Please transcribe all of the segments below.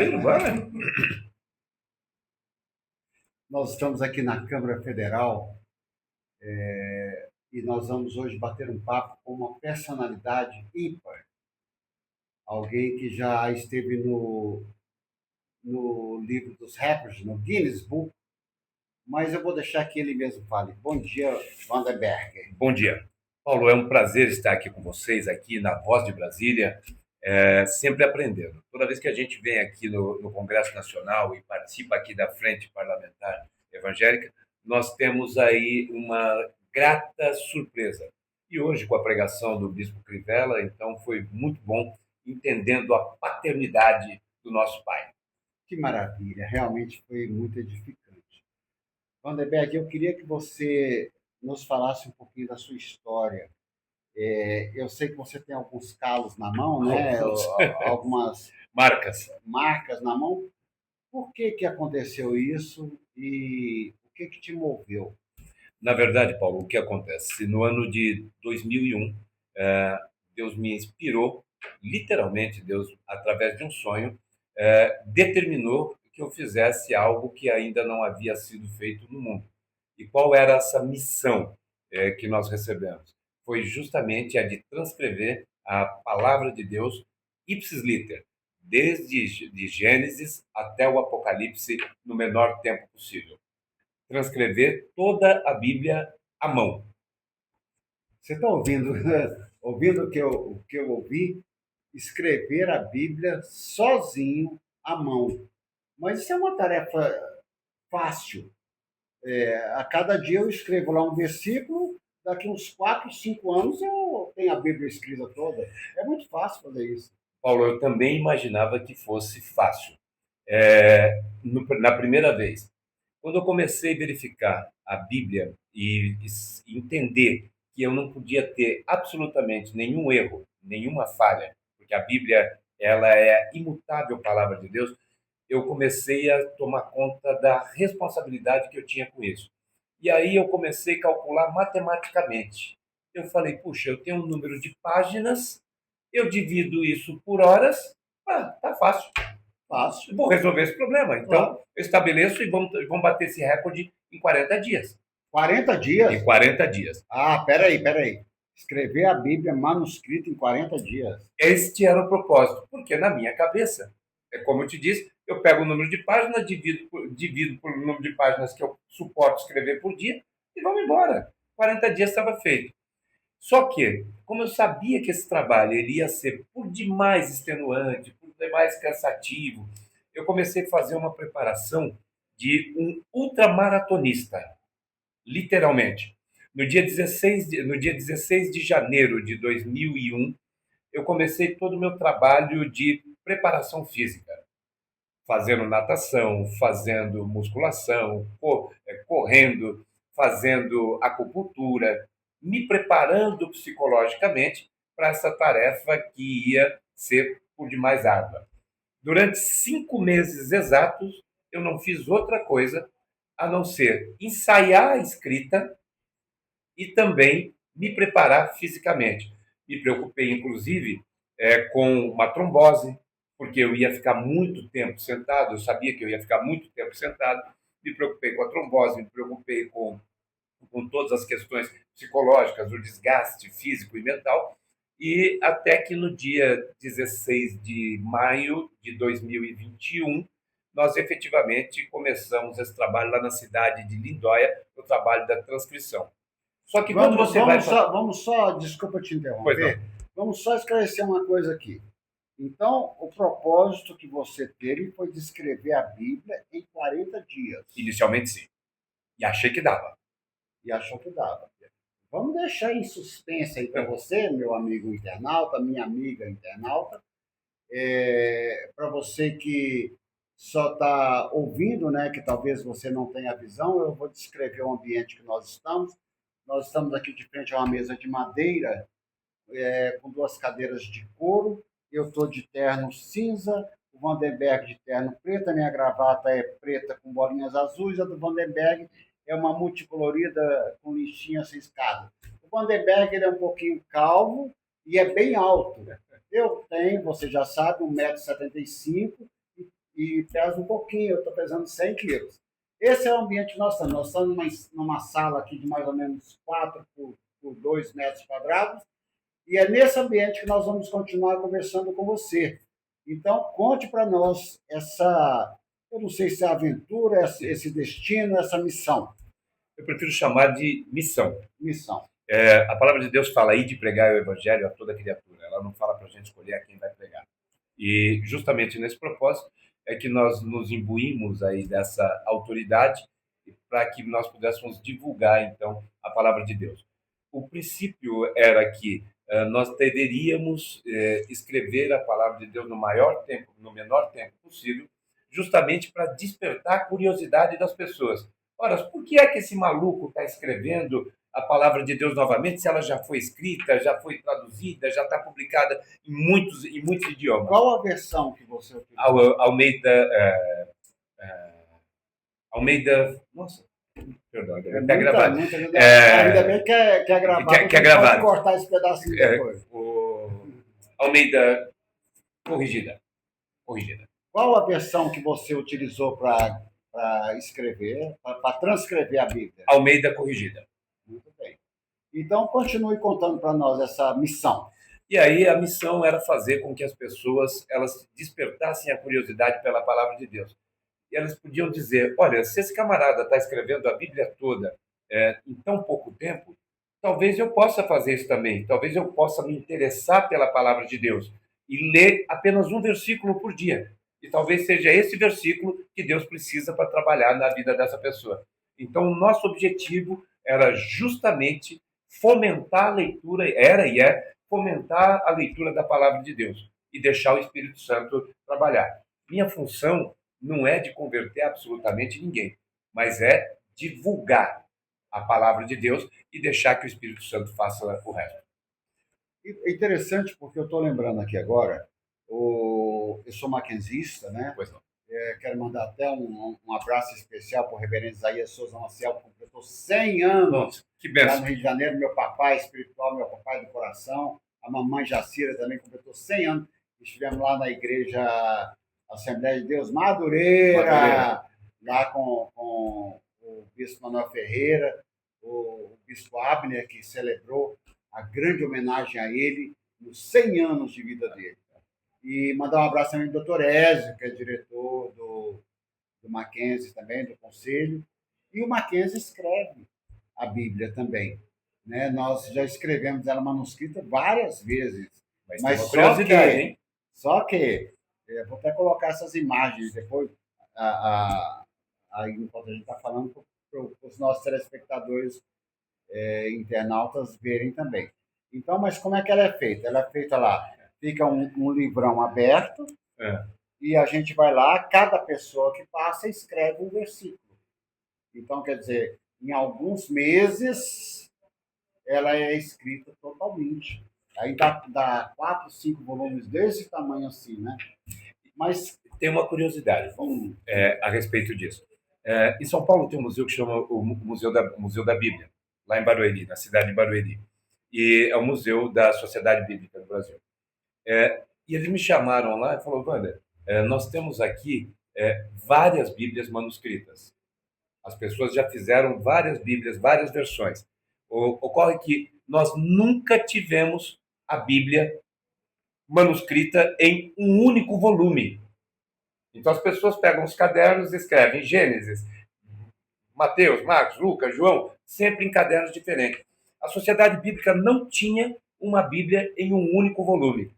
Vai. Nós estamos aqui na Câmara Federal e nós vamos hoje bater um papo com uma personalidade ímpar, alguém que já esteve no livro dos recordes, no Guinness Book, mas eu vou deixar que ele mesmo fale. Bom dia, Vanderberg. Bom dia. Paulo, é um prazer estar aqui com vocês, aqui na Voz de Brasília, sempre aprendendo. Toda vez que a gente vem aqui no Congresso Nacional e participa aqui da Frente Parlamentar Evangélica, nós temos aí uma grata surpresa. E hoje, com a pregação do Bispo Crivella, então foi muito bom, entendendo a paternidade do nosso Pai. Que maravilha, realmente foi muito edificante. Vanderberg, eu queria que você nos falasse um pouquinho da sua história. Eu sei que você tem alguns calos na mão, né? Algumas Marcas. marcas na mão. Por que que aconteceu isso e o que que te moveu? Na verdade, Paulo, o que acontece? No ano de 2001, Deus me inspirou, literalmente, Deus, através de um sonho, determinou que eu fizesse algo que ainda não havia sido feito no mundo. E qual era essa missão que nós recebemos? Foi justamente a de transcrever a palavra de Deus ipsis liter, desde de Gênesis até o Apocalipse, no menor tempo possível. Transcrever toda a Bíblia à mão. Você está ouvindo, ouvindo o que eu ouvi? Escrever a Bíblia sozinho, à mão. Mas isso é uma tarefa fácil. A cada dia eu escrevo lá um versículo, daqui uns 4, 5 anos eu tenho a Bíblia escrita toda. É muito fácil fazer isso. Paulo, eu também imaginava que fosse fácil. Na primeira vez, quando eu comecei a verificar a Bíblia e entender que eu não podia ter absolutamente nenhum erro, nenhuma falha, porque a Bíblia ela é a imutável palavra de Deus, eu comecei a tomar conta da responsabilidade que eu tinha com isso. E aí eu comecei a calcular matematicamente. Eu falei, puxa, eu tenho um número de páginas, eu divido isso por horas, tá fácil. Fácil. Vou resolver esse problema. Então, Claro. eu estabeleço e vamos bater esse recorde em 40 dias. 40 dias? Em 40 dias. Ah, peraí. Escrever a Bíblia manuscrita em 40 dias. Este era o propósito, porque na minha cabeça, é como eu te disse, eu pego o número de páginas, divido por número de páginas que eu suporto escrever por dia e vamos embora. 40 dias estava feito. Só que, como eu sabia que esse trabalho iria ser por demais extenuante, por demais cansativo, eu comecei a fazer uma preparação de um ultramaratonista, literalmente. No dia 16 de janeiro de 2001, eu comecei todo o meu trabalho de preparação física, fazendo natação, fazendo musculação, correndo, fazendo acupuntura, me preparando psicologicamente para essa tarefa que ia ser por demais árdua. Durante 5 meses exatos, eu não fiz outra coisa a não ser ensaiar a escrita e também me preparar fisicamente. Me preocupei, inclusive, com uma trombose, porque eu ia ficar muito tempo sentado, eu sabia que eu ia ficar muito tempo sentado. Me preocupei com a trombose, me preocupei com todas as questões psicológicas, o desgaste físico e mental, e até que no dia 16 de maio de 2021, nós efetivamente começamos esse trabalho lá na cidade de Lindóia, o trabalho da transcrição. Só que quando você vai... Vamos só, desculpa te interromper, vamos só esclarecer uma coisa aqui. Então, o propósito que você teve foi de escrever a Bíblia em 40 dias. Inicialmente, sim. E achei que dava. E achou que dava. Vamos deixar em suspense aí para você, meu amigo internauta, minha amiga internauta, para você que só está ouvindo, né, que talvez você não tenha visão, eu vou descrever o ambiente que nós estamos. Nós estamos aqui de frente a uma mesa de madeira, com duas cadeiras de couro. Eu estou de terno cinza, o Vandenberg de terno preto, a minha gravata é preta com bolinhas azuis, a do Vandenberg é uma multicolorida com lixinhas riscadas. O Vandenberg ele é um pouquinho calvo e é bem alto. Eu tenho, você já sabe, 1,75 m e peso um pouquinho, eu estou pesando 100 quilos. Esse é o ambiente que nós estamos. Nós estamos numa sala aqui de mais ou menos 4 por 2 metros quadrados, e é nesse ambiente que nós vamos continuar conversando com você. Então, conte para nós essa, eu não sei se é aventura, esse destino, essa missão. Eu prefiro chamar de missão. Missão. A palavra de Deus fala aí de pregar o evangelho a toda criatura. Ela não fala para a gente escolher a quem vai pregar. E justamente nesse propósito é que nós nos imbuímos aí dessa autoridade para que nós pudéssemos divulgar, então, a palavra de Deus. O princípio era que nós deveríamos escrever a palavra de Deus no maior tempo, no menor tempo possível, justamente para despertar a curiosidade das pessoas. Ora, por que é que esse maluco está escrevendo a palavra de Deus novamente, se ela já foi escrita, já foi traduzida, já está publicada em muitos idiomas? Qual a versão que você utilizou? Almeida. Nossa, perdão, está gravado. Ainda bem que é gravado. Que é gravado. Pode cortar esse pedacinho depois. Almeida corrigida. Qual a versão que você utilizou para escrever, para transcrever a Bíblia? Almeida corrigida. Muito bem. Então, continue contando para nós essa missão. E aí a missão era fazer com que as pessoas elas despertassem a curiosidade pela palavra de Deus. E elas podiam dizer, olha, se esse camarada está escrevendo a Bíblia toda em tão pouco tempo, talvez eu possa fazer isso também. Talvez eu possa me interessar pela palavra de Deus e ler apenas um versículo por dia. E talvez seja esse versículo que Deus precisa para trabalhar na vida dessa pessoa. Então, o nosso objetivo era justamente fomentar a leitura, fomentar a leitura da palavra de Deus e deixar o Espírito Santo trabalhar. Minha função não é de converter absolutamente ninguém, mas é divulgar a palavra de Deus e deixar que o Espírito Santo faça o resto. É interessante porque eu estou lembrando aqui agora, eu sou mackenzista, né? Pois não. Quero mandar até um abraço especial para o reverendo Isaías Souza Maciel, que completou 100 anos. Que benção. Lá no Rio de Janeiro, meu papai espiritual, meu papai do coração. A mamãe Jacira também completou 100 anos. Estivemos lá na igreja Assembleia de Deus Madureira. Lá com o bispo Manuel Ferreira, o bispo Abner, que celebrou a grande homenagem a ele nos 100 anos de vida dele. E mandar um abraço também ao Dr. Ézio, que é diretor do Mackenzie também, do Conselho. E o Mackenzie escreve a Bíblia também. Né? Nós já escrevemos ela manuscrita várias vezes. Mas só que eu vou até colocar essas imagens depois, aí enquanto a gente está falando, para os nossos telespectadores internautas verem também. Então, mas como é que ela é feita? Ela é feita lá. Fica um livrão aberto e a gente vai lá, cada pessoa que passa escreve um versículo. Então, quer dizer, em alguns meses ela é escrita totalmente. Aí dá 4, 5 volumes desse tamanho assim, né? Mas tem uma curiosidade a respeito disso. Em São Paulo tem um museu que chama o Museu da Bíblia, lá em Barueri, na cidade de Barueri. E é o Museu da Sociedade Bíblica do Brasil. E eles me chamaram lá e falaram, Wander, nós temos aqui várias Bíblias manuscritas. As pessoas já fizeram várias Bíblias, várias versões. Ocorre que nós nunca tivemos a Bíblia manuscrita em um único volume. Então as pessoas pegam os cadernos e escrevem Gênesis, Mateus, Marcos, Lucas, João, sempre em cadernos diferentes. A Sociedade Bíblica não tinha uma Bíblia em um único volume.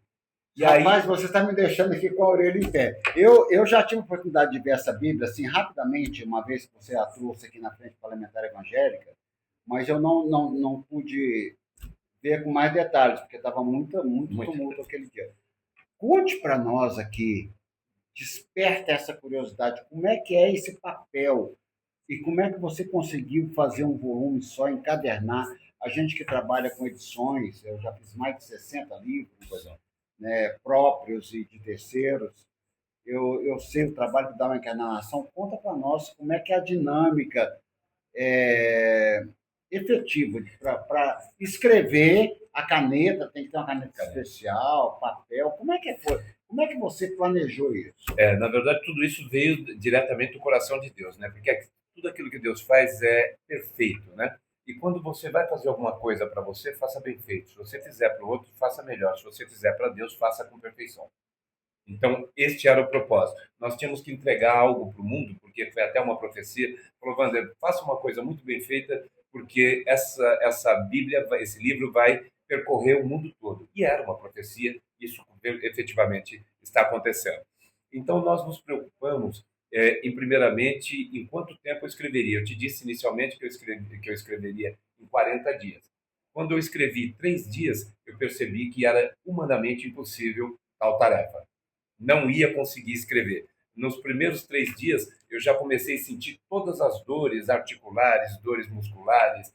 E rapaz, você está me deixando aqui com a orelha em pé. Eu já tive a oportunidade de ver essa Bíblia, assim, rapidamente, uma vez que você a trouxe aqui na Frente Parlamentar Evangélica, mas eu não pude ver com mais detalhes, porque estava muito tumulto aquele dia. Conte para nós aqui, desperta essa curiosidade, como é que é esse papel e como é que você conseguiu fazer um volume só, encadernar? A gente que trabalha com edições, eu já fiz mais de 60 livros, né, próprios e de terceiros. Eu sei o trabalho que dá uma encarnação. Conta para nós como é que é a dinâmica efetiva para escrever. A caneta tem que ter uma caneta especial, papel. Como é que foi? Como é que você planejou isso? Na verdade, tudo isso veio diretamente do coração de Deus, né? Porque tudo aquilo que Deus faz é perfeito, né? E quando você vai fazer alguma coisa para você, faça bem feito. Se você fizer para o outro, faça melhor. Se você fizer para Deus, faça com perfeição. Então, este era o propósito. Nós tínhamos que entregar algo para o mundo, porque foi até uma profecia, falou, Wander, faça uma coisa muito bem feita, porque essa Bíblia, esse livro vai percorrer o mundo todo. E era uma profecia, isso efetivamente está acontecendo. Então, nós nos preocupamos, em primeiramente, em quanto tempo eu escreveria. Eu te disse inicialmente que eu escreveria em 40 dias. Quando eu escrevi 3 dias, eu percebi que era humanamente impossível tal tarefa, não ia conseguir escrever. Nos primeiros 3 dias, eu já comecei a sentir todas as dores articulares, dores musculares,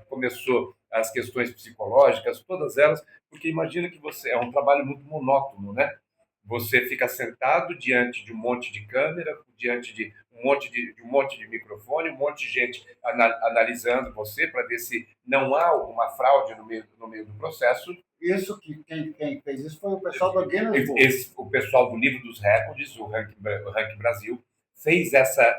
começou as questões psicológicas, todas elas, porque imagina que é um trabalho muito monótono, né? Você fica sentado diante de um monte de câmera, diante de um monte de microfone, um monte de gente analisando você para ver se não há alguma fraude no meio do processo. Isso que quem fez isso foi o pessoal do Guinness Book. O pessoal do Livro dos Recordes, o Ranking Brasil, fez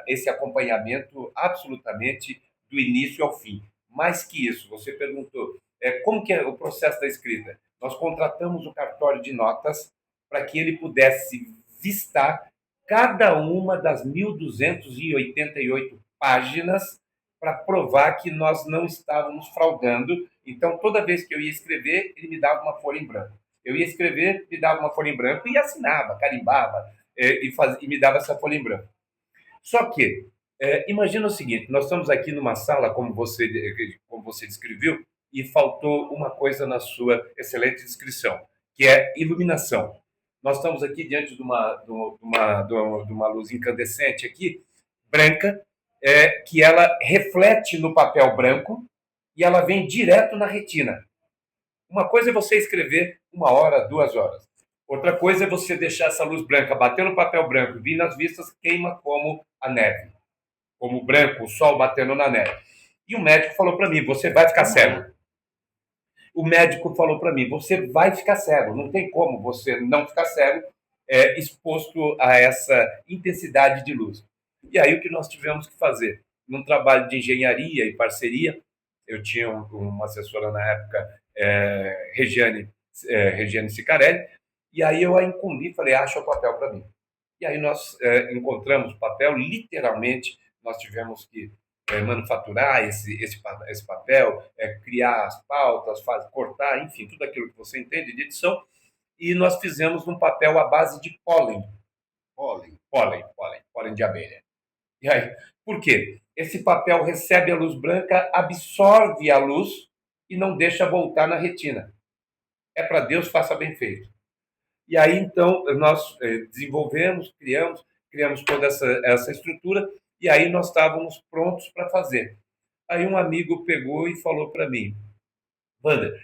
esse acompanhamento absolutamente do início ao fim. Mais que isso, você perguntou como que é o processo da escrita. Nós contratamos o cartório de notas para que ele pudesse vistar cada uma das 1.288 páginas para provar que nós não estávamos fraudando. Então, toda vez que eu ia escrever, ele me dava uma folha em branco. Eu ia escrever, me dava uma folha em branco e assinava, carimbava e me dava essa folha em branco. Só que, imagina o seguinte, nós estamos aqui numa sala, como você descreveu, e faltou uma coisa na sua excelente descrição, que é iluminação. Nós estamos aqui diante de uma luz incandescente aqui, branca, que ela reflete no papel branco e ela vem direto na retina. Uma coisa é você escrever 1 hora, 2 horas. Outra coisa é você deixar essa luz branca bater no papel branco, vir nas vistas, queima como a neve. Como branco, o sol batendo na neve. E o médico falou para mim, você vai ficar cego. O médico falou para mim, você vai ficar cego. Não tem como você não ficar cego exposto a essa intensidade de luz. E aí o que nós tivemos que fazer? Num trabalho de engenharia e parceria, eu tinha uma assessora na época, Regiane Sicarelli, e aí eu a incumbi, falei, acha o papel para mim. E aí nós encontramos o papel, literalmente, nós tivemos que manufaturar esse papel, criar as pautas, cortar, enfim, tudo aquilo que você entende de edição, e nós fizemos um papel à base de pólen. Pólen de abelha. E aí, por quê? Esse papel recebe a luz branca, absorve a luz e não deixa voltar na retina. É para Deus, faça bem feito. E aí, então, nós desenvolvemos, criamos toda essa estrutura, e aí nós estávamos prontos para fazer. Aí um amigo pegou e falou para mim, Wander,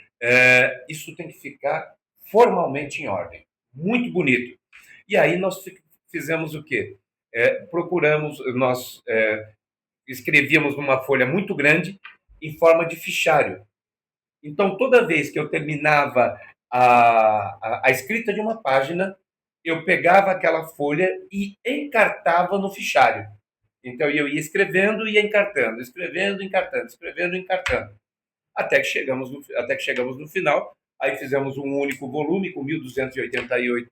isso tem que ficar formalmente em ordem. Muito bonito. E aí nós fizemos o quê? Nós escrevíamos numa folha muito grande, em forma de fichário. Então, toda vez que eu terminava a escrita de uma página, eu pegava aquela folha e encartava no fichário. Então, eu ia escrevendo e ia encartando, escrevendo, encartando, escrevendo, encartando. Até que chegamos no final, aí fizemos um único volume com 1.288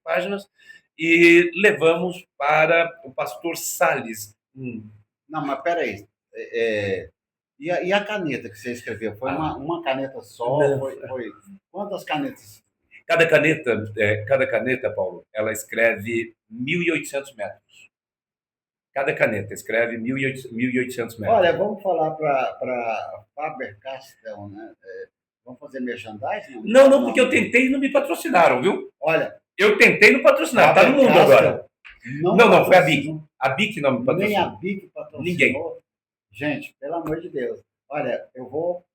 páginas e levamos para o pastor Salles. Não, mas peraí. E a caneta que você escreveu? Foi uma caneta só? Foi quantas canetas? Cada caneta, Paulo, ela escreve 1.800 metros. Cada caneta escreve 1.800 metros. Olha, vamos falar para Faber-Castell, né? Vamos fazer merchandising? Não, porque eu tentei e não me patrocinaram, viu? Olha, eu tentei e não patrocinaram. Está no mundo agora. Não, foi a BIC. A BIC não me patrocinou. Nem a BIC patrocinou. Ninguém. Gente, pelo amor de Deus. Olha, eu vou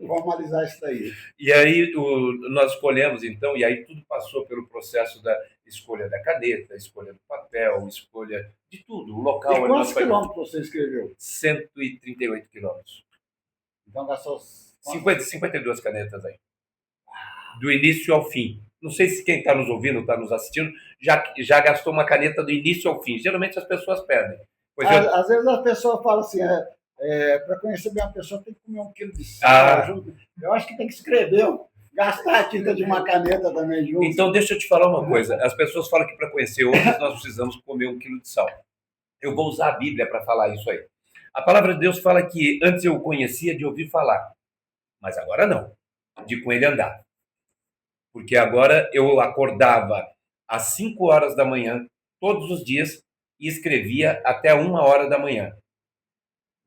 formalizar isso daí. E aí nós escolhemos, então, e aí tudo passou pelo processo da escolha da caneta, escolha do papel, escolha de tudo, o local. E quantos quilômetros você escreveu? 138 quilômetros. Então gastou 52 canetas aí. Do início ao fim. Não sei se quem está nos ouvindo, está nos assistindo, já gastou uma caneta do início ao fim. Geralmente as pessoas perdem. Às vezes as pessoas falam assim, para conhecer bem uma pessoa tem que comer 1 quilo de sal. Eu acho que tem que escrever, gastar a tinta de uma caneta também junto. Então, deixa eu te falar uma coisa. As pessoas falam que para conhecer outros nós precisamos comer 1 quilo de sal. Eu vou usar a Bíblia para falar isso aí. A palavra de Deus fala que antes eu o conhecia de ouvir falar, mas agora não, de com ele andar. Porque agora eu acordava às 5 horas da manhã, todos os dias, e escrevia até 1 hora da manhã.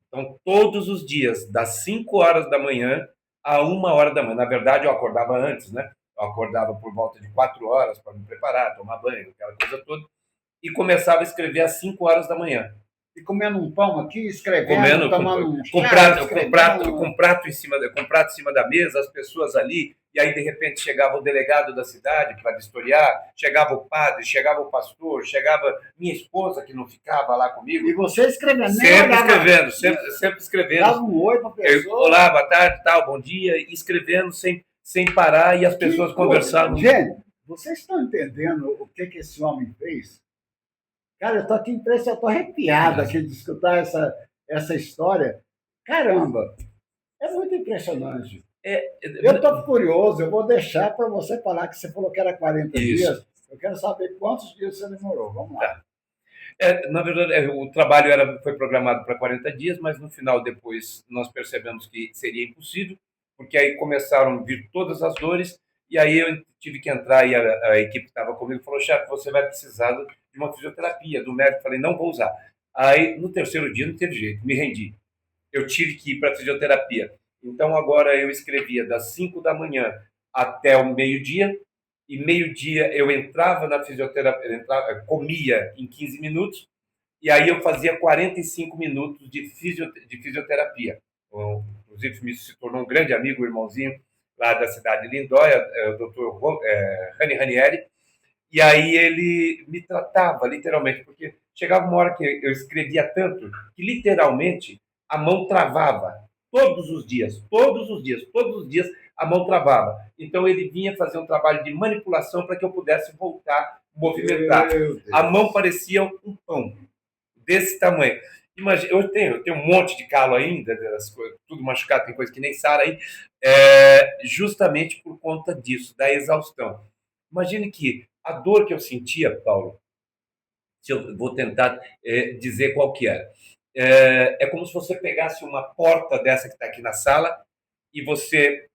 Então, todos os dias, das 5 horas da manhã a 1 hora da manhã. Na verdade, eu acordava antes, né? Eu acordava por volta de 4 horas para me preparar, tomar banho, aquela coisa toda, e começava a escrever às 5 horas da manhã. E comendo um pão aqui, escrevendo, tomando um com prato em cima da mesa, as pessoas ali, e aí de repente chegava o delegado da cidade para vistoriar, chegava o padre, chegava o pastor, chegava minha esposa que não ficava lá comigo. E você escrevendo, sempre escrevendo. Dava um oi para a pessoa. Olá, boa tarde, tal, bom dia, e escrevendo sem parar, e as pessoas conversavam. Gente, vocês estão entendendo o que esse homem fez? Cara, eu estou aqui impressionado, eu estou arrepiado aqui de escutar essa história. Caramba, é muito impressionante. Eu estou curioso, eu vou deixar para você falar que você falou que era 40 dias. Eu quero saber quantos dias você demorou. Vamos lá. Na verdade, o trabalho foi programado para 40 dias, mas no final, depois, nós percebemos que seria impossível, porque aí começaram a vir todas as dores, e aí eu tive que entrar, e a equipe que estava comigo falou: chefe, você vai precisar de uma fisioterapia, do médico. Falei: não vou usar. Aí, no terceiro dia, não teve jeito, me rendi. Eu tive que ir para a fisioterapia. Então, agora eu escrevia das 5 da manhã até o meio-dia, e meio-dia eu entrava na fisioterapia, comia em 15 minutos, e aí eu fazia 45 minutos de fisioterapia. Inclusive, se tornou um grande amigo, um irmãozinho lá da cidade de Lindóia, o doutor Rani Ranieri, e aí ele me tratava, literalmente, porque chegava uma hora que eu escrevia tanto que, literalmente, a mão travava. Todos os dias, a mão travava. Então, ele vinha fazer um trabalho de manipulação para que eu pudesse voltar a movimentar. A mão parecia um pão, desse tamanho. Imagina, eu tenho um monte de calo ainda, tudo machucado, tem coisa que nem sara aí, justamente por conta disso, da exaustão. Imagine que a dor que eu sentia, Paulo, se eu vou tentar dizer qual que era. É como se você pegasse uma porta dessa que está aqui na sala e você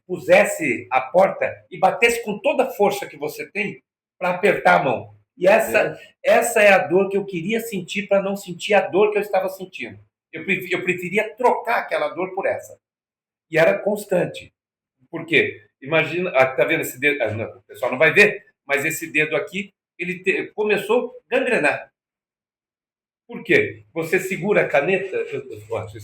pusesse a porta e batesse com toda a força que você tem para apertar a mão. E essa é a dor que eu queria sentir para não sentir a dor que eu estava sentindo. Eu preferia trocar aquela dor por essa. E era constante. Por quê? Imagina, tá vendo esse dedo? O pessoal não vai ver, mas esse dedo aqui, ele começou a gangrenar. Por quê? Você segura a caneta,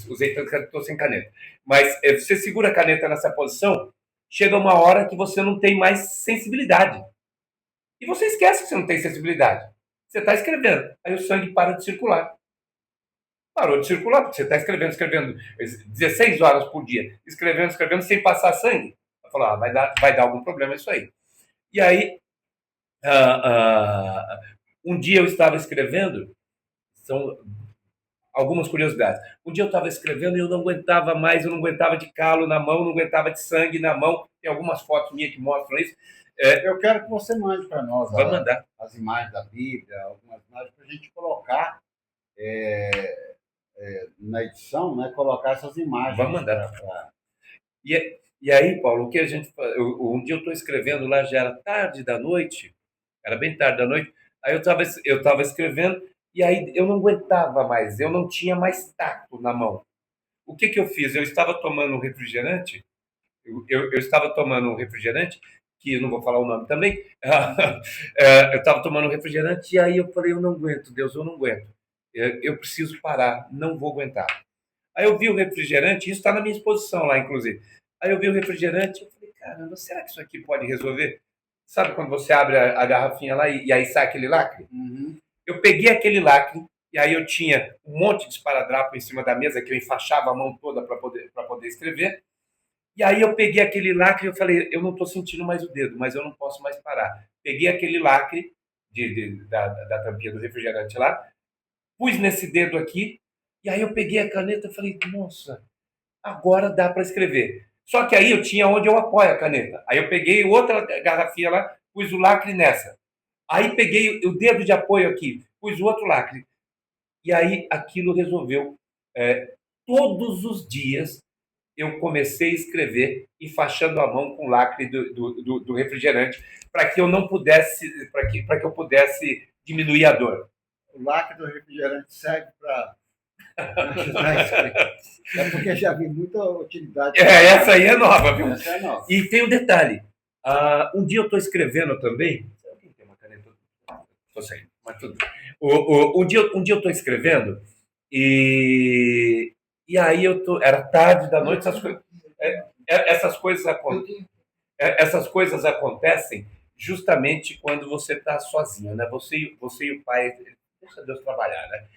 usei tanto que estou sem caneta, mas você segura a caneta nessa posição, chega uma hora que você não tem mais sensibilidade. E você esquece que você não tem sensibilidade. Você está escrevendo, aí o sangue para de circular. Parou de circular, porque você está escrevendo 16 horas por dia, escrevendo, sem passar sangue. Eu falo: vai dar algum problema isso aí. E aí, um dia eu estava escrevendo, são algumas curiosidades. Um dia eu estava escrevendo e eu não aguentava mais, eu não aguentava de calo na mão, não aguentava de sangue na mão. Tem algumas fotos minhas que mostram isso. Eu quero que você mande para nós as imagens da Bíblia, algumas imagens para a gente colocar na edição, né? Colocar essas imagens. Vamos mandar. E aí, Paulo, o que a gente um dia eu estou escrevendo lá, já era tarde da noite, era bem tarde da noite, aí eu estava escrevendo e aí eu não aguentava mais, eu não tinha mais tato na mão. O que eu fiz? Eu estava tomando um refrigerante, eu estava tomando um refrigerante, que eu não vou falar o nome também, eu estava tomando um refrigerante e aí eu falei: eu não aguento, Deus, eu não aguento. Eu preciso parar, não vou aguentar. Aí eu vi o refrigerante, isso está na minha exposição lá, inclusive. Aí eu vi o refrigerante e eu falei: caramba, será que isso aqui pode resolver? Sabe quando você abre a garrafinha lá e aí sai aquele lacre? Uhum. Eu peguei aquele lacre e aí eu tinha um monte de esparadrapo em cima da mesa que eu enfaixava a mão toda para poder escrever. E aí eu peguei aquele lacre e eu falei, eu não estou sentindo mais o dedo, mas eu não posso mais parar. Peguei aquele lacre da tampinha do refrigerante lá, pus nesse dedo aqui, e aí eu peguei a caneta e falei, nossa, agora dá para escrever. Só que aí eu tinha onde eu apoio a caneta. Aí eu peguei outra garrafinha lá, pus o lacre nessa. Aí peguei o dedo de apoio aqui, pus o outro lacre. E aí aquilo resolveu. É, todos os dias eu comecei a escrever enfaixando a mão com o lacre do refrigerante para que eu não pudesse, para que eu pudesse diminuir a dor. O lacre do refrigerante serve para ajudar a escrever. É porque já vi muita utilidade. Essa aí é nova, viu? Essa é nova. E tem um detalhe. Um dia eu estou escrevendo também. Alguém tem uma caneta? Estou saindo, mas tudo. Um dia eu estou escrevendo e aí era tarde da noite, essas coisas acontecem justamente quando você está sozinho, né? Você e o pai, deixa Deus trabalhar, né?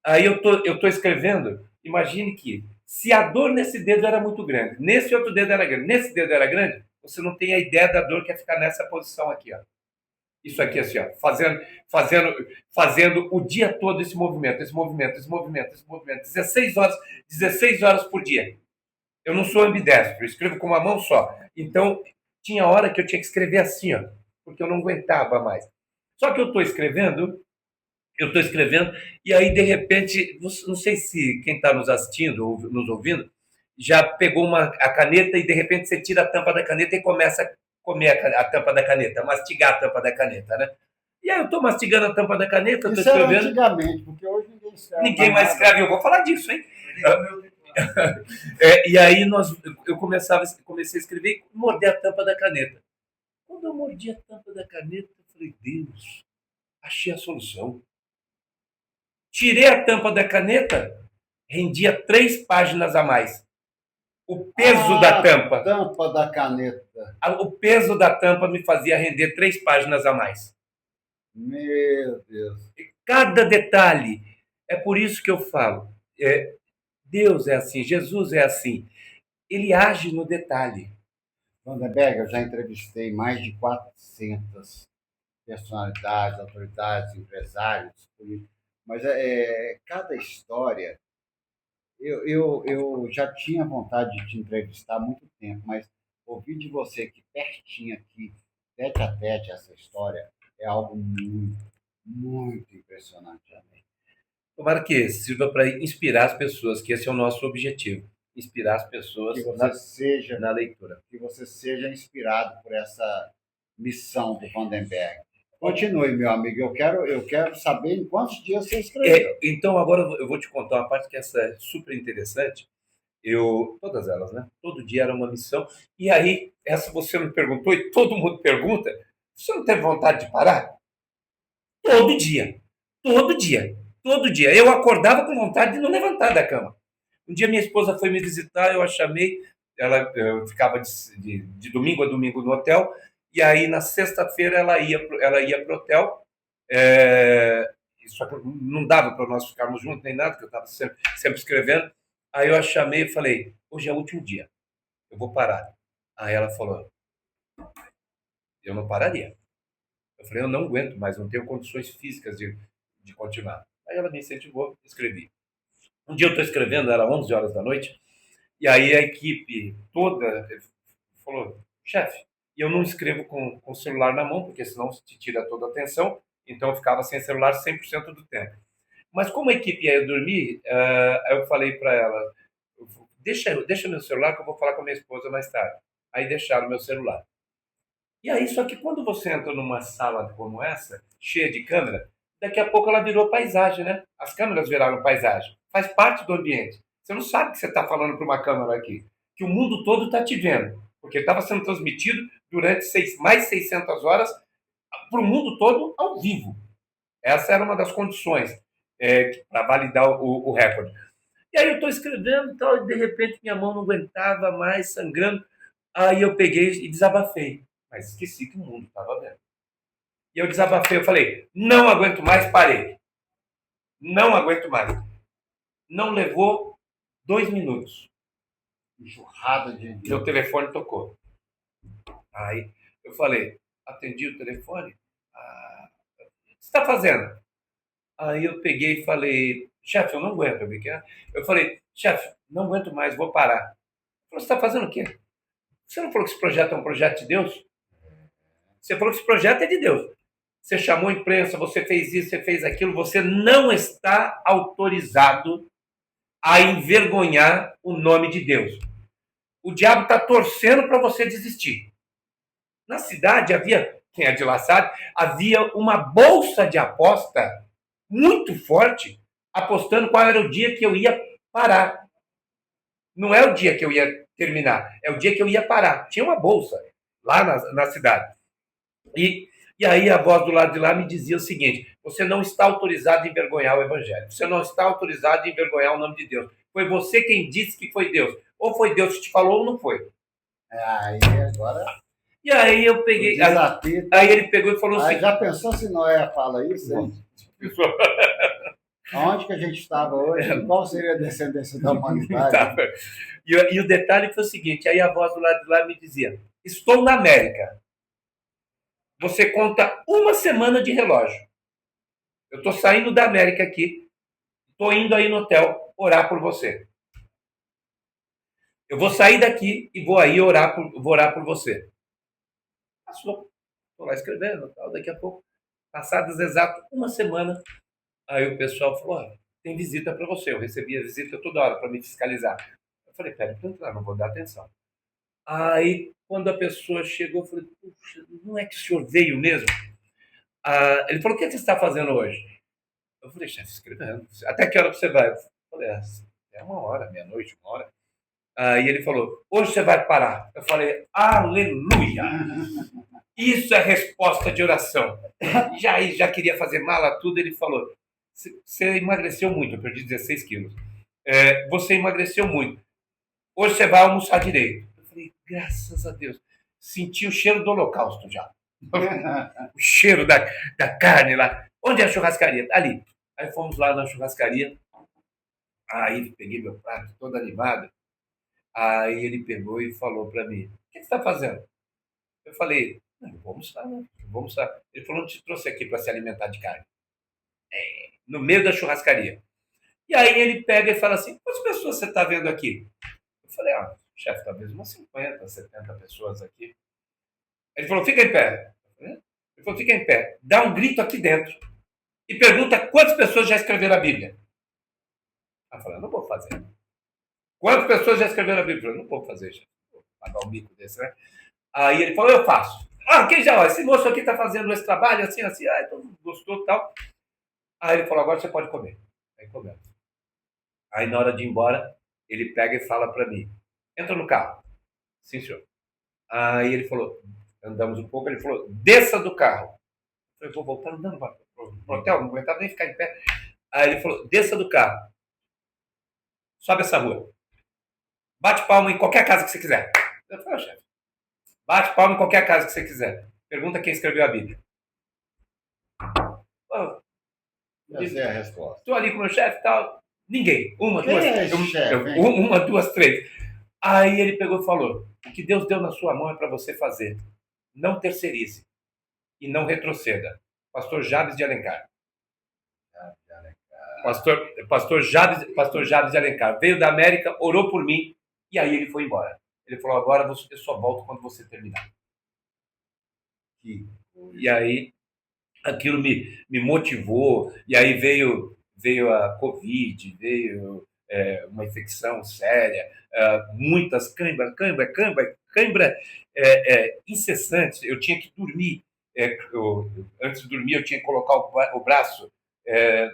Aí eu tô escrevendo, imagine que se a dor nesse dedo era muito grande, nesse outro dedo era grande, nesse dedo era grande, você não tem a ideia da dor que é ficar nessa posição aqui, ó. Isso aqui assim, ó, fazendo o dia todo esse movimento, 16 horas por dia. Eu não sou ambidestro, eu escrevo com uma mão só. Então, tinha hora que eu tinha que escrever assim, ó, porque eu não aguentava mais. Só que eu estou escrevendo, e aí, de repente, não sei se quem está nos assistindo ou nos ouvindo, já pegou a caneta e, de repente, você tira a tampa da caneta e começa a comer a tampa da caneta, mastigar a tampa da caneta, né? E aí eu estou mastigando a tampa da caneta, estou escrevendo. Isso era antigamente, porque hoje ninguém escreve. Ninguém mais escreve, eu vou falar disso, hein? E aí eu comecei a escrever e morder a tampa da caneta. Quando eu mordi a tampa da caneta, eu falei, Deus, achei a solução. Tirei a tampa da caneta, rendia 3 páginas a mais. O peso da tampa. Tampa da caneta. O peso da tampa me fazia render 3 páginas a mais. Meu Deus. E cada detalhe. É por isso que eu falo. Deus é assim, Jesus é assim. Ele age no detalhe. Vandenberg, eu já entrevistei mais de 400 personalidades, autoridades, empresários, políticos. Mas cada história, eu já tinha vontade de te entrevistar há muito tempo, mas ouvir de você que pertinho aqui, tete a tete, essa história, é algo muito, muito impressionante. Tomara que sirva para inspirar as pessoas, que esse é o nosso objetivo. Inspirar as pessoas na leitura. Que você seja inspirado por essa missão do Vandenberg. Continue, meu amigo. Eu quero saber em quantos dias você escreveu. Então, agora eu vou te contar uma parte que essa é super interessante. Todas elas, né? Todo dia era uma missão. E aí, essa você me perguntou e todo mundo pergunta, você não teve vontade de parar? Todo dia. Todo dia. Todo dia. Eu acordava com vontade de não levantar da cama. Um dia minha esposa foi me visitar, eu a chamei, eu ficava de domingo a domingo no hotel, e aí na sexta-feira ela ia para o hotel, só que não dava para nós ficarmos juntos nem nada, porque eu estava sempre escrevendo. Aí eu a chamei e falei, hoje é o último dia, eu vou parar. Aí ela falou, eu não pararia. Eu falei, eu não aguento mais, não tenho condições físicas de continuar. Aí ela me incentivou, escrevi. Um dia eu estou escrevendo, era 11 horas da noite, e aí a equipe toda falou, chefe, eu não escrevo com o celular na mão, porque senão te tira toda a atenção, então eu ficava sem celular 100% do tempo. Mas como a equipe ia dormir, eu falei para ela, deixa meu celular que eu vou falar com a minha esposa mais tarde. Aí deixaram meu celular. E aí, só que quando você entra numa sala como essa, cheia de câmera, daqui a pouco ela virou paisagem, né? As câmeras viraram paisagem. Faz parte do ambiente. Você não sabe que você está falando para uma câmera aqui. Que o mundo todo está te vendo. Porque estava sendo transmitido durante mais 600 horas para o mundo todo ao vivo. Essa era uma das condições para validar o recorde. E aí eu estou escrevendo e tal, e de repente minha mão não aguentava mais, sangrando. Aí eu peguei e desabafei. Mas esqueci que o mundo estava vendo. E eu desabafei, eu falei, não aguento mais, parei. Não aguento mais. Não levou 2 minutos. enxurrada de. Meu telefone tocou. Aí eu falei, atendi o telefone. Ah, o que você está fazendo? Aí eu peguei e falei, chefe, eu não aguento. Eu falei, chefe, não aguento mais, vou parar. Ele falou, você está fazendo o quê? Você não falou que esse projeto é um projeto de Deus? Você falou que esse projeto é de Deus. Você chamou a imprensa, você fez isso, você fez aquilo, você não está autorizado a envergonhar o nome de Deus. O diabo está torcendo para você desistir. Na cidade havia, quem é de lá sabe, havia uma bolsa de aposta muito forte, apostando qual era o dia que eu ia parar. Não é o dia que eu ia terminar, é o dia que eu ia parar. Tinha uma bolsa lá na cidade. E aí a voz do lado de lá me dizia o seguinte: você não está autorizado a envergonhar o Evangelho. Você não está autorizado a envergonhar o nome de Deus. Foi você quem disse que foi Deus. Ou foi Deus que te falou ou não foi. Aí agora. E aí eu peguei. Aí ele pegou e falou assim. Já pensou se Noé fala isso? Hein? Onde que a gente estava hoje? Qual seria a descendência da humanidade? E o detalhe foi o seguinte: aí a voz do lado de lá me dizia: estou na América. Você conta uma semana de relógio. Eu estou saindo da América aqui. Estou indo aí no hotel orar por você. Eu vou sair daqui e vou aí orar por você. Passou. Estou lá escrevendo, tal. Daqui a pouco, passadas exato uma semana, aí o pessoal falou: tem visita para você. Eu recebia visita toda hora para me fiscalizar. Eu falei, pera, não vou dar atenção. Aí, quando a pessoa chegou, eu falei, puxa, não é que o senhor veio mesmo? Ele falou, o que você está fazendo hoje? Eu falei, chefe, escrevendo. Até que hora você vai? Eu falei, é 1h, meia-noite, 1h. Aí ele falou, hoje você vai parar. Eu falei, aleluia! Isso é resposta de oração. Já queria fazer mala, tudo. Ele falou, você emagreceu muito, eu perdi 16 quilos. Você emagreceu muito. Hoje você vai almoçar direito. Eu falei, graças a Deus. Senti o cheiro do holocausto já. O cheiro da carne lá. Onde é a churrascaria? Ali. Aí fomos lá na churrascaria. Aí peguei meu prato todo animado. Aí ele pegou e falou para mim, o que você está fazendo? Eu falei, eu vou almoçar, né? Eu vou almoçar. Ele falou, não te trouxe aqui para se alimentar de carne. No meio da churrascaria. E aí ele pega e fala assim, quantas pessoas você está vendo aqui? Eu falei, chefe, talvez umas 50, 70 pessoas aqui. Ele falou, fica em pé. Ele falou, fica em pé. Dá um grito aqui dentro. E pergunta quantas pessoas já escreveram a Bíblia. Eu falei, não vou fazer. Quantas pessoas já escreveram a Bíblia? Eu falei, não vou fazer, chefe. Vou pagar um mico desse, né? Aí ele falou, eu faço. Quem já? Esse moço aqui está fazendo esse trabalho, assim, assim. Então gostou e tal. Aí ele falou, agora você pode comer. Aí comemos. Aí na hora de ir embora, ele pega e fala para mim, entra no carro. Sim, senhor. Aí ele falou, andamos um pouco, ele falou, desça do carro. Eu falei, vou voltar andando para o hotel, não aguentava nem ficar em pé. Aí ele falou, desça do carro. Sobe essa rua. Bate palma em qualquer casa que você quiser. Eu falei, chefe, bate palma em qualquer casa que você quiser. Pergunta quem escreveu a Bíblia. Essa é a resposta. Estou ali com o meu chefe e tal. Ninguém. Uma, Chefe, duas, três. Aí ele pegou e falou, o que Deus deu na sua mão é para você fazer. Não terceirize. E não retroceda. Pastor Jabes de Alencar. Pastor Jabes de Alencar. Veio da América, orou por mim, e aí ele foi embora. Ele falou, agora você só volta quando você terminar. E aí, aquilo me motivou, e aí veio a Covid, veio uma infecção séria, muitas cãibra incessantes. Eu tinha que dormir. Antes de dormir, eu tinha que colocar o braço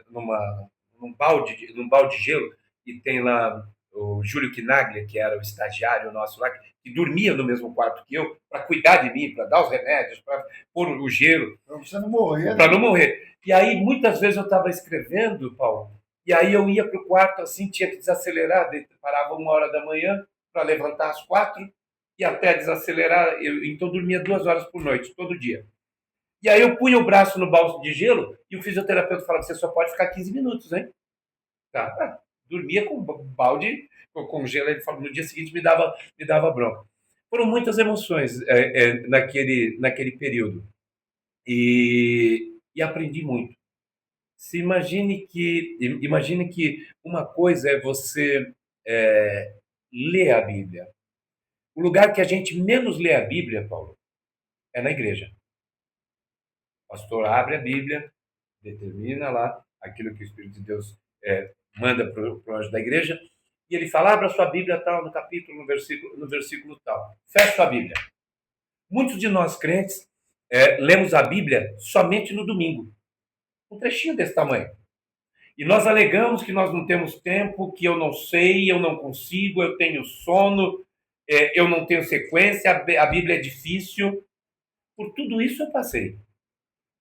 num balde de gelo, e tem lá o Júlio Quinaglia, que era o estagiário nosso lá, que dormia no mesmo quarto que eu, para cuidar de mim, para dar os remédios, para pôr o gelo. Para você não morrer. Para não morrer. E aí, muitas vezes eu estava escrevendo, Paulo, e aí eu ia para o quarto assim, tinha que desacelerar, parava 1h da manhã para levantar às 4h, e até desacelerar, então dormia 2 horas por noite, todo dia. E aí eu punha o braço no balde de gelo e o fisioterapeuta falava, você só pode ficar 15 minutos, hein? Tá. Dormia com congela, ele fala, no dia seguinte me dava bronca. Foram muitas emoções naquele período. E aprendi muito. Imagine que uma coisa é você ler a Bíblia. O lugar que a gente menos lê a Bíblia, Paulo, é na igreja. O pastor abre a Bíblia, determina lá aquilo que o Espírito de Deus manda para o anjo da igreja, e ele fala, abra sua Bíblia tal, no capítulo, no versículo tal. Fecha sua Bíblia. Muitos de nós crentes lemos a Bíblia somente no domingo. Um trechinho desse tamanho. E nós alegamos que nós não temos tempo, que eu não sei, eu não consigo, eu tenho sono, eu não tenho sequência, a Bíblia é difícil. Por tudo isso eu passei.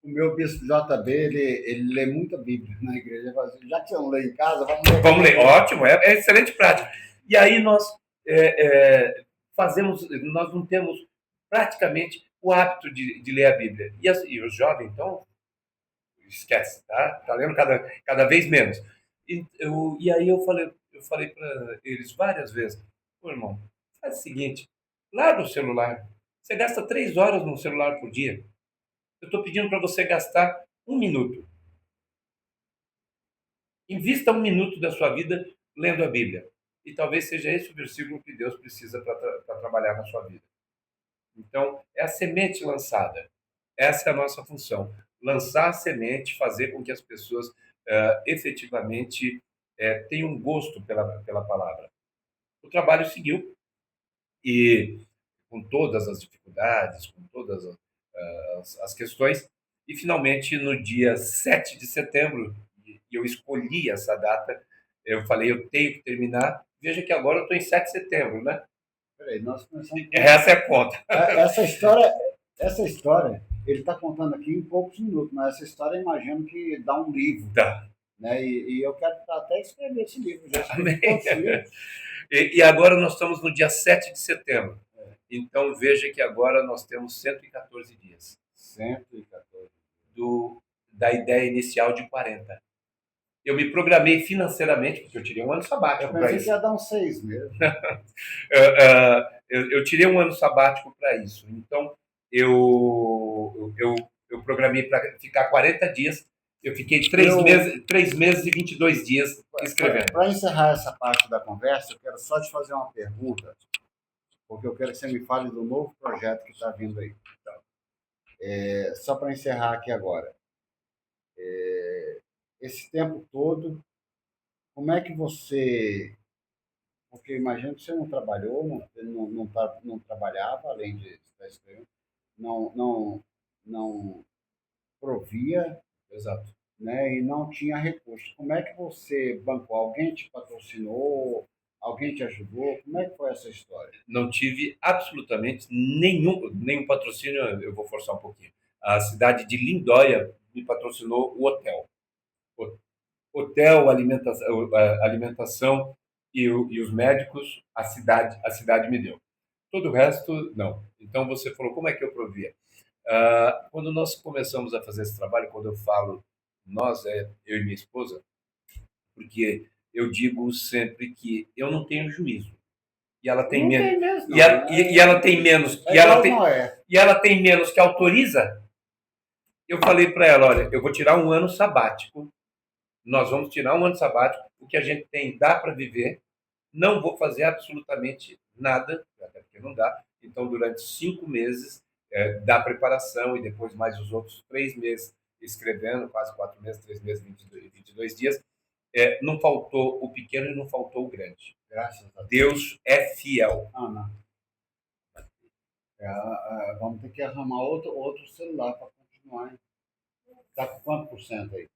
O meu bispo JB, ele lê muita Bíblia na igreja. Ele fala assim, já que você não lê em casa, vamos ler. Vamos ler. Ótimo, é excelente prática. E aí nós nós não temos praticamente o hábito de ler a Bíblia. E os jovens, então, esquece, tá? Tá lendo cada vez menos. E aí eu falei para eles várias vezes, pô, irmão, faz o seguinte, larga o celular. Você gasta 3 horas no celular por dia. Eu estou pedindo para você gastar 1 minuto. Invista 1 minuto da sua vida lendo a Bíblia. E talvez seja esse o versículo que Deus precisa para trabalhar na sua vida. Então, é a semente lançada. Essa é a nossa função. Lançar a semente, fazer com que as pessoas efetivamente tenham um gosto pela palavra. O trabalho seguiu e com todas as dificuldades, com todas as questões, e finalmente no dia 7 de setembro, e eu escolhi essa data, eu falei, eu tenho que terminar. Veja que agora eu estou em 7 de setembro, né? Peraí, nós começamos... Essa é a conta. Essa história, ele está contando aqui em poucos minutos, mas essa história eu imagino que dá um livro. Tá. Né? E eu quero até escrever esse livro. Já Amém. E agora nós estamos no dia 7 de setembro. Então veja que agora nós temos 114 dias. 114. Da ideia inicial de 40. Eu me programei financeiramente, porque eu tirei um ano sabático para isso. Eu pensei que ia dar uns 6 meses. Eu tirei um ano sabático para isso. Então, eu programei para ficar 40 dias. Eu fiquei 3 meses e 22 dias escrevendo. Para encerrar essa parte da conversa, eu quero só te fazer uma pergunta, porque eu quero que você me fale do novo projeto que está vindo aí. Então, só para encerrar aqui agora. Esse tempo todo, como é que você... Porque eu imagino que você não trabalhou, não trabalhava, além de estar escrevendo, não provia, exato, né, e não tinha recursos. Como é que você bancou? Alguém te patrocinou? Alguém te ajudou? Como é que foi essa história? Não tive absolutamente nenhum patrocínio, eu vou forçar um pouquinho. A cidade de Lindóia me patrocinou o hotel. Hotel, alimentação e os médicos, a cidade me deu. Todo o resto, não. Então você falou, como é que eu provia? Quando nós começamos a fazer esse trabalho, quando eu falo nós, eu e minha esposa, porque eu digo sempre que eu não tenho juízo. E ela tem menos. E ela tem menos. E ela tem menos que autoriza. Eu falei para ela, olha, eu vou tirar um ano sabático. Nós vamos tirar um ano sabático, o que a gente tem dá para viver. Não vou fazer absolutamente nada, até porque não dá. Então, durante 5 meses da preparação e depois mais os outros 3 meses escrevendo, quase 4 meses, 3 meses, 22 dias, não faltou o pequeno e não faltou o grande. Graças a Deus. Deus é fiel. Não. Vamos ter que arrumar outro celular para continuar. Está com quanto por cento aí?